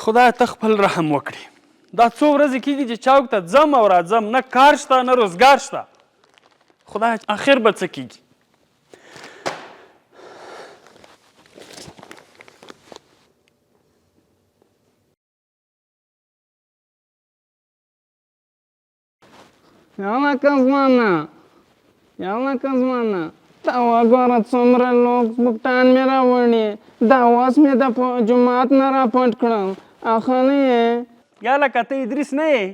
خدای ته خپل رحم وکړي. دا څو ورځې کېږي چې چوک ته ځم او راځم، نه کار شته نه روزګار شته. خدای آخر به څه کېږي؟ یالکه ځوانه ته وګوره څومره لوکس بوټان مې راوړي، دا اوس مې د جومات نه راپټ کړل. ښه نه یې؟ یالکه ته ادریس نه یې؟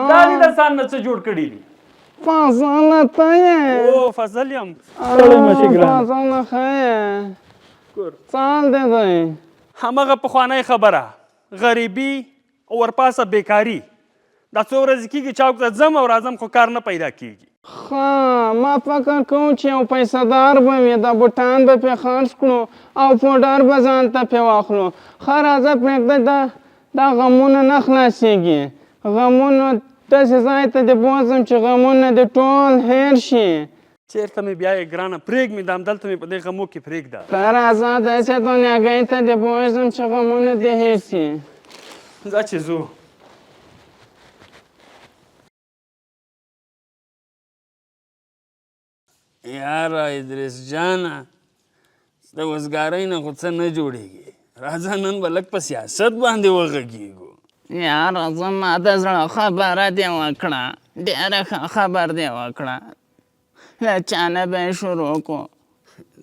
دا دې د ځان نه څه جوړ کړي دي؟ فضله ته یې؟ او فضل یم. فضله ښه یې؟ څه حال دی دی؟ همغه پخوانی خبره، غریبي او ورپاسه بیکاري. دا څو ورځې کېږي چوک ته ځم او راځم خو کار نه پیدا کېږي. ښه ما فکر کوم چې یو پیسه دار به وي، دا بوټان به پرې خرڅ کړو او پوډر به ځان ته پرې واخلو. ښه راځه پرېږده، دا غمونه نه خلاصېږي. غمونو داسې ځای ته دې بوځم چې غمونه دې ټول هېر شي. چېرته مې بیا یې ګرانه پرېږ مې، دا همدلته مې په دې غمو کې پرېږده. ته راځه داسې دنیاګۍ ته دې بوځم چې غمونه دې هېر شي. ځه چې ځو. یاره ادریس جانه، د وزګارۍ نه خو څه نه جوړېږي. راځه نن به لږ په سیاست باندې وغږېږو. یاره زما د زړه خبره دې وکړه، ډېره ښه خبر دې وکړه. له چا نه به یې شروع کړو؟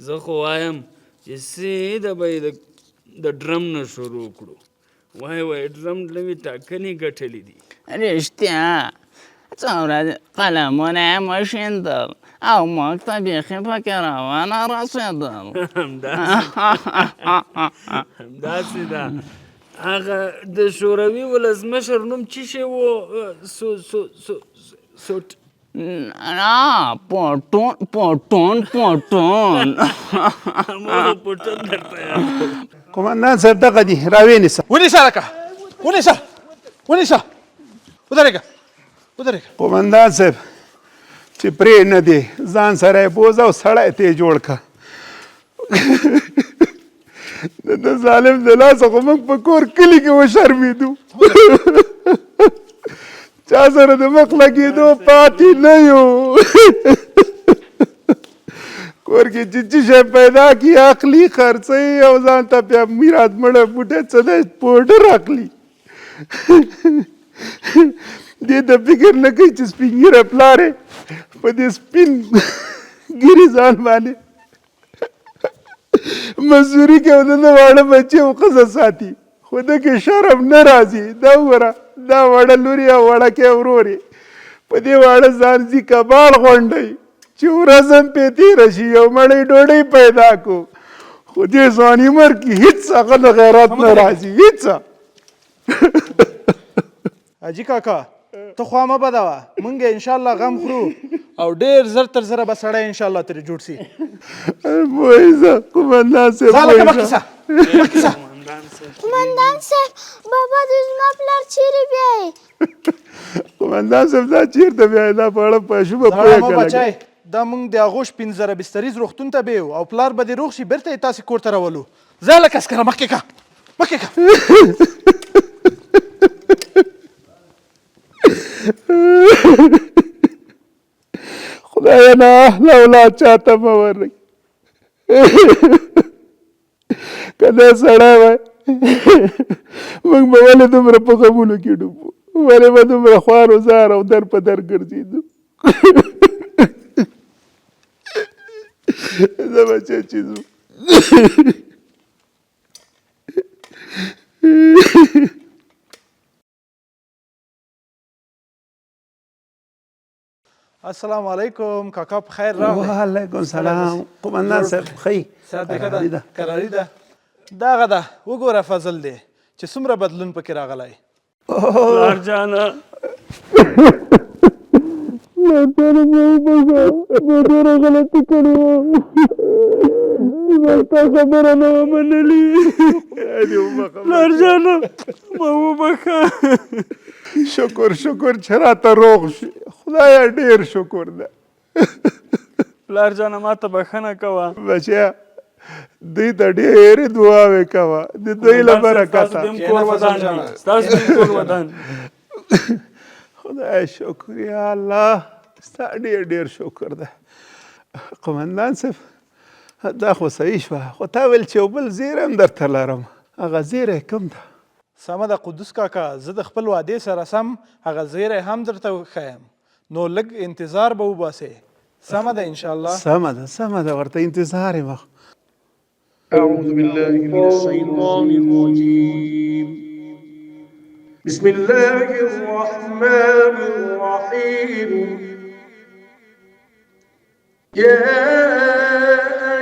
زه خو وایم چې سیده به یې د ډرم نه شروع کړو. وایي ډرم لوي ټاکنې ګټلې دي. رښتیا څو ورځې قلمونه یې وشیندل او موږ ته بیخي پکې راونه رسېدل. همداسې ده. هغه د شوروي ولسمشر نوم څه شی و؟ پوټون. هماغه پوټون درته یاد. قومندان صاحب دغه دي، راوینیسه. ونیسه لکه ونیسه ودرېږه. قومندان صاحب چې پرې نه دی ځان سره یې بوځه او سړی ته یې جوړ کړه. د ظالم د لاسه خو موږ په کور کلي کې وشرمېدو. چا سره د مخ لګېدو پاتې نه یو. کور کې چې څه شی پیدا کړي اخلي، خرڅوي او ځان ته بیا میرات مړه بوټه څه دی پوډر اخلي. دې ته فکر نه کوي چې سپین ږیره پلار یې په دې سپین ګیري ځان باندې مزدوري کوي او د ده واړه بچي او ښځه ساتي، خو ده کې شرم نه راځي. دا وګوره دا وړه لور یې او وړکی ورور یې په دې واړه ځان ځي کباړ غونډوي چې ورځ هم پرې تېره شي، یو مړۍ ډوډۍ پیدا کړو. خو دې ځواني عمر کې هېڅ هغه د غیرت نه راځي، هېڅ. حاجي کاکا ته خوا مه بدوه، مونږ انشاءالله غم خورو او ډېر زر تر زره به سړی انشاءالله ترې جوړ سي. پوهېږه قومندان صاحب، قومندان صاحب بابا د زما پلار چیرې بیایي؟ قومندان صاحب دا چېرته بیایي؟ دا په اړه پشو به پوهه مه بچای، دا مونږ د هغو 15 بستریز روغتون ته بیو او پلار به دې روغ شي بېرته یې تاسې کور ته راولو. ځه لکه اسکره مخکې که. خدایا نه اهل اولاد چاته مه ورکړي. که دا سړی وای موږ به ولې دومره په غمونو کې ډوب وو؟ ولې به دومره خوار و زار او در په در ګرځېدو؟ زه بچی چې ځو. السلام علیکم کاکا، په خیر راغلی. وعلیکم سلام. قومندان صاحب ښه کراري ده. دغه ده وګوره فضل دی چې څومره بدلون پکې راغلی. پلار جانه ما ډېره غلطي کړې وه، ما ستا خبره نه وه منلې. پلار جانه ما وبخه. شکر چې راته روغ شي، خدایه ډېر شکر ده. پلار جانه ما ته بخښنه کوه. بچیا دوی ته ډېرې دعاوې کوه د دوی له برکته ستاسو دې هم کور ودان وي. ستاسو دې هم کور ودان وي. خدای شکر یا الله ستا ډېر ډېر شکر ده. قمندان صاحب دا خو صحیح شوه خو تا ویل چې یو بل زیری هم درته لرم هغه زیری کوم ده؟ سمه ده قدوس کاکا زه د خپل وعدې سره سم هغه زیری هم درته ښیم نو لږ انتظار به وباسې سمه ده انشاءالله سمه ده ورته انتظار یم. أعوذ بالله من الشيطان الرجيم بسم الله الرحمن الرحيم يا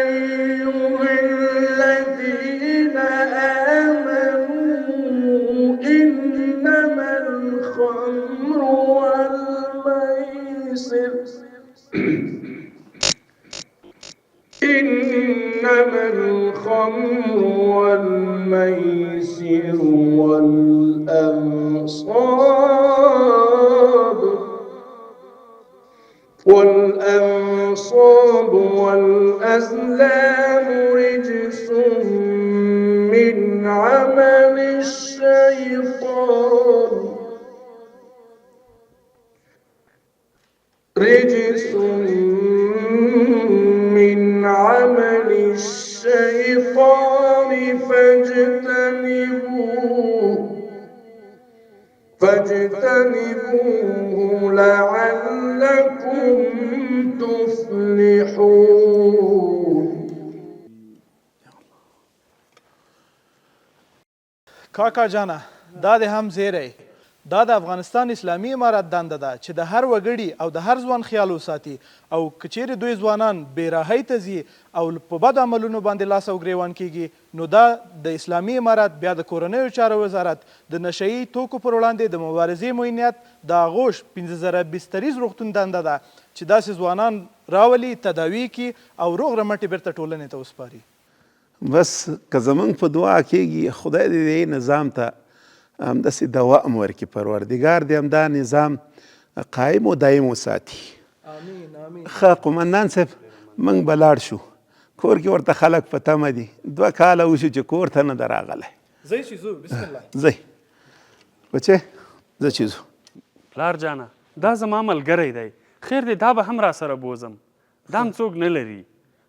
أيها الذين آمنوا إنما الخمر والميسر إنما الخمر والميسر والأنصاب والأزلام رجس من عمل الشيطان فاجتنبوه لعلكم تفلحون. کاکا جانه دا د هم زیری دا د افغانستان اسلامي امارت دنده ده چې د هر وګړي او د هر ځوان خیال وساتي او که چیرې دوی ځوانان بېراهۍ ته ځي او په بدو عملونو باندې لاس او ګریوان کیږي نو دا د اسلامي امارت بیا د کورنیو چارو وزارت د نشهیي توکو پر وړاندې د مبارزې معینیت د آغوش 15,000 بستریز روغتون دنده ده چې داسې ځوانان راولي تداوي کړي او روغ رمټې بیرته ټولنې ته وسپاري. بس که زمونږ په دعا کېږي خدای دې دې نظام ته همداسې دوام ورکړي پروردګار دې همدا نظام قایم و دایم وساتي. آمین آمین. ښه قمندان صاحب موږ به لاړ شو کور کې ورته خلک په تمه دي 2 کاله وشو چې کور ته نه ده راغلی. ځئ چې ځو بسم الله. ځئ بچې ځه چې ځو. پلار جانه دا زما ملګری دی خیر دی دا به هم را سره بوزم دا هم څوک نه لري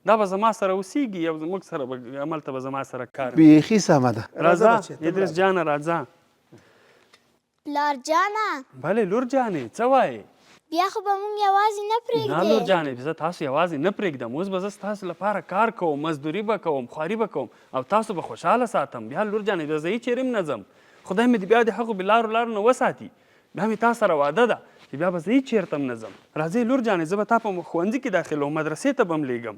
دا به زما سره اوسیږي او زموږ سره به هملته به زما سره کار بیخي سمه ده. راځه ادریس جانه راځه. پلار جانه بلې لور جانې څه وایې؟ بیا خو به مونږ یوازې نه نه لور پرېږدې. جانې زه تاسو یوازې نه پرېږدم اوس به زه ستاسو لپاره کار کوم مزدوري به کوم خواري به کوم او تاسو به خوشحاله ساتم. بیا لور جانې د زه چیرې هم نه ځم خدای مې دې بیا د هغو بلارو لارو نه وساتي. بیا مې تا سره واده ده چې بیا به زه چېرته هم نه ځم. راځئ لور جانې زه به تا په ښوونځي کې داخلوم مدرسې ته به هم لېږم.